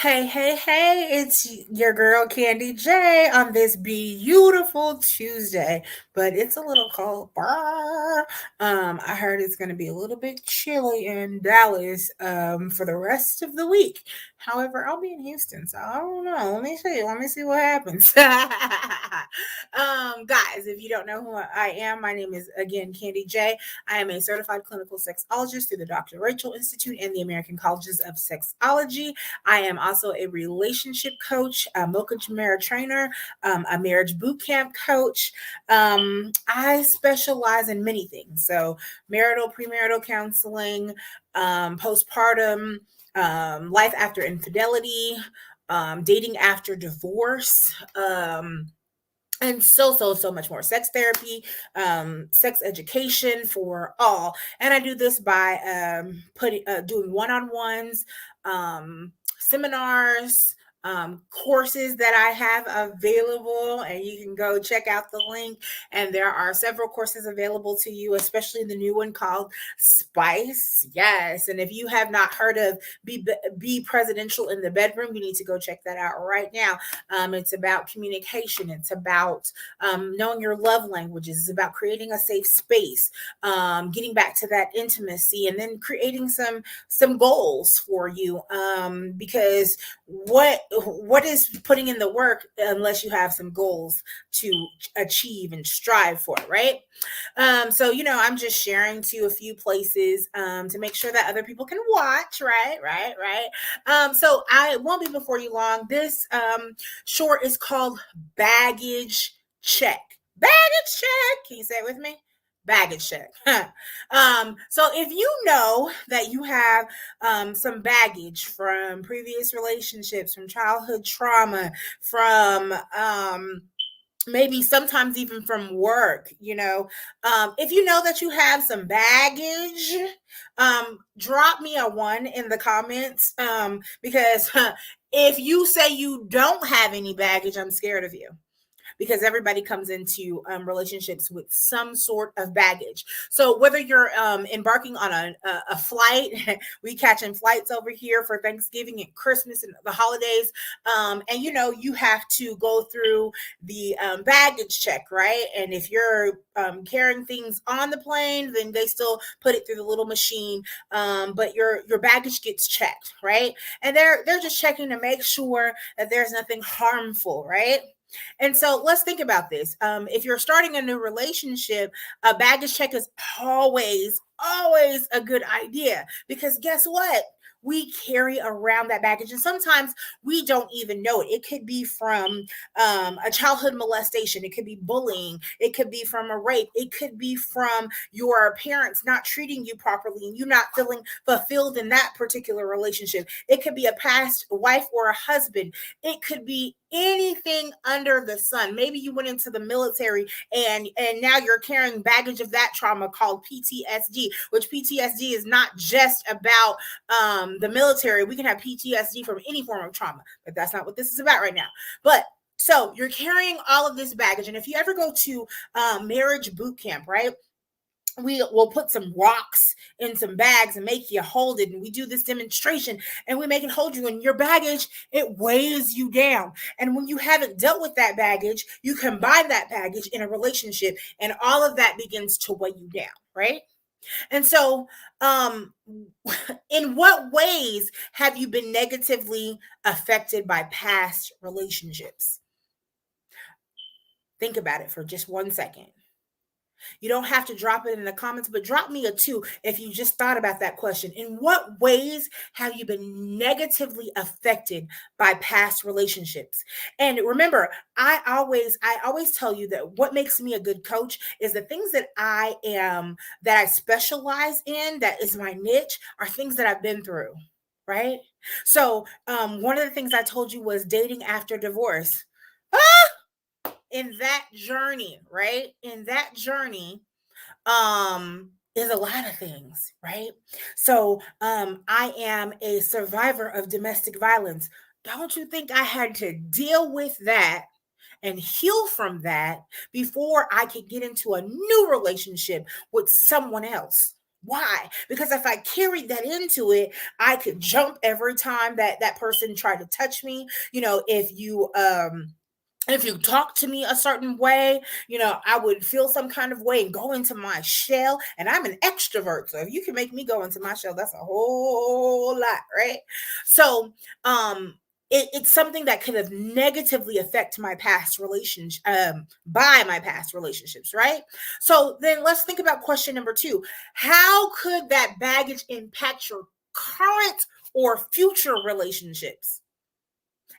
Hey, it's your girl Candy J on this beautiful Tuesday, but it's a little cold. Brr. I heard it's going to be a little bit chilly in Dallas for the rest of the week. However, I'll be in Houston, so I don't know. Let me see what happens. Guys, if you don't know who I am, my name is again Candy J. I am a certified clinical sexologist through the Dr. Rachel Institute and the American Colleges of Sexology. I am also a relationship coach, a Mocha Chimera trainer, a marriage boot camp coach. I specialize in many things. So, marital, premarital counseling, postpartum, life after infidelity, dating after divorce. And so much more. Sex therapy, sex education for all. And I do this by doing one-on-ones, seminars, courses that I have available, and you can go check out the link. And there are several courses available to you, especially the new one called Spice. Yes. And if you have not heard of Be Presidential in the Bedroom, you need to go check that out right now. It's about communication. It's about knowing your love languages. It's about creating a safe space, getting back to that intimacy, and then creating some goals for you. Because what is putting in the work unless you have some goals to achieve and strive for, right? So I'm just sharing to a few places to make sure that other people can watch, right. So I won't be before you long. This short is called Baggage Check. Baggage check. Can you say it with me? Baggage check. So if you know that you have some baggage from previous relationships, from childhood trauma, from maybe sometimes even from work, if you know that you have some baggage, drop me a 1 in the comments, because if you say you don't have any baggage, I'm scared of you, because everybody comes into relationships with some sort of baggage. So whether you're embarking on a flight, we catching flights over here for Thanksgiving and Christmas and the holidays, and you have to go through the baggage check, right? And if you're carrying things on the plane, then they still put it through the little machine, but your baggage gets checked, right? And they're just checking to make sure that there's nothing harmful, right? And so let's think about this. If you're starting a new relationship, a baggage check is always a good idea, because guess what? We carry around that baggage, and sometimes we don't even know it. It could be from a childhood molestation. It could be bullying. It could be from a rape. It could be from your parents not treating you properly and you not feeling fulfilled in that particular relationship. It could be a past wife or a husband. It could be anything under the sun. Maybe you went into the military and now you're carrying baggage of that trauma called PTSD, which PTSD is not just about the military. We can have PTSD from any form of trauma, but that's not what this is about right now. But so you're carrying all of this baggage. And if you ever go to marriage boot camp, right? We will put some rocks in some bags and make you hold it. And we do this demonstration and we make it hold you. And your baggage, it weighs you down. And when you haven't dealt with that baggage, you combine that baggage in a relationship and all of that begins to weigh you down, right? And so, in what ways have you been negatively affected by past relationships? Think about it for just 1 second. You don't have to drop it in the comments, but drop me a 2 if you just thought about that question. In what ways have you been negatively affected by past relationships? And remember, I always tell you that what makes me a good coach is the things that I specialize in, that is my niche, are things that I've been through, right? So, one of the things I told you was dating after divorce. Ah! In that journey, right? In that journey, is a lot of things, right? So, I am a survivor of domestic violence. Don't you think I had to deal with that and heal from that before I could get into a new relationship with someone else? Why? Because if I carried that into it, I could jump every time that person tried to touch me. If you talk to me a certain way, I would feel some kind of way and go into my shell. And I'm an extrovert. So if you can make me go into my shell, that's a whole lot, right? So it's something that could have negatively affect my past relationship, by my past relationships, right? So then let's think about question number 2. How could that baggage impact your current or future relationships?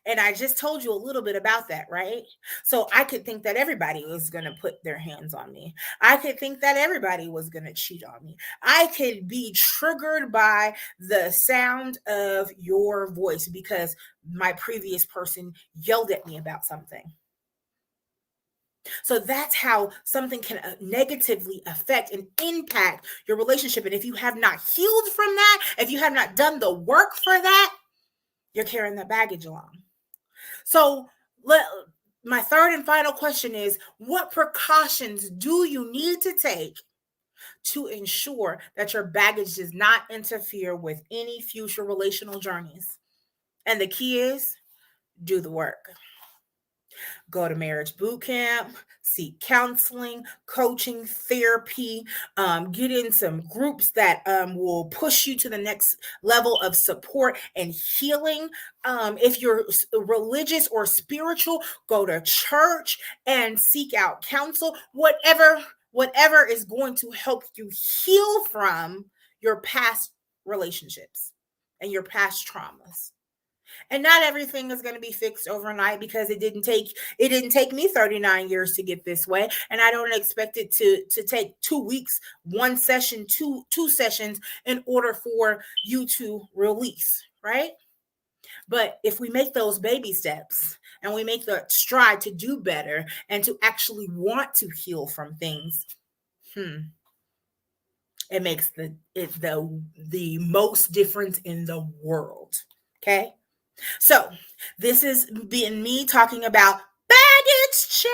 And I just told you a little bit about that, right? So I could think that everybody was going to put their hands on me. I could think that everybody was going to cheat on me. I could be triggered by the sound of your voice because my previous person yelled at me about something. So that's how something can negatively affect and impact your relationship. And if you have not healed from that, if you have not done the work for that, you're carrying that baggage along. So my third and final question is, what precautions do you need to take to ensure that your baggage does not interfere with any future relational journeys? And the key is, do the work. Go to marriage boot camp, seek counseling, coaching, therapy, get in some groups that will push you to the next level of support and healing. If you're religious or spiritual, go to church and seek out counsel, whatever is going to help you heal from your past relationships and your past traumas. And not everything is going to be fixed overnight, because it didn't take me 39 years to get this way, and I don't expect it to take 2 weeks, one session, two sessions in order for you to release, right? But if we make those baby steps and we make the stride to do better and to actually want to heal from things, it makes the most difference in the world. Okay? So this has been me talking about baggage check.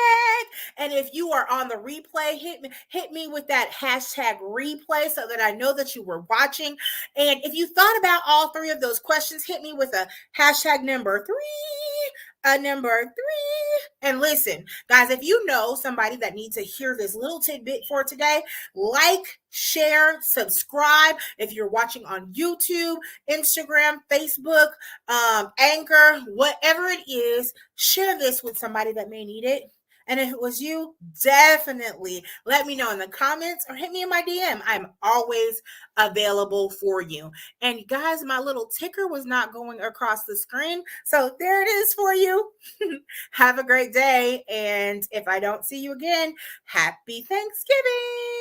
And if you are on the replay, hit me with that hashtag replay so that I know that you were watching. And if you thought about all 3 of those questions, hit me with a hashtag number 3. And listen, guys, if you know somebody that needs to hear this little tidbit for today, like, share, subscribe. If you're watching on YouTube, Instagram, Facebook, Anchor, whatever it is, share this with somebody that may need it. And if it was you, definitely let me know in the comments or hit me in my DM. I'm always available for you. And guys, my little ticker was not going across the screen. So there it is for you. Have a great day. And if I don't see you again, happy Thanksgiving.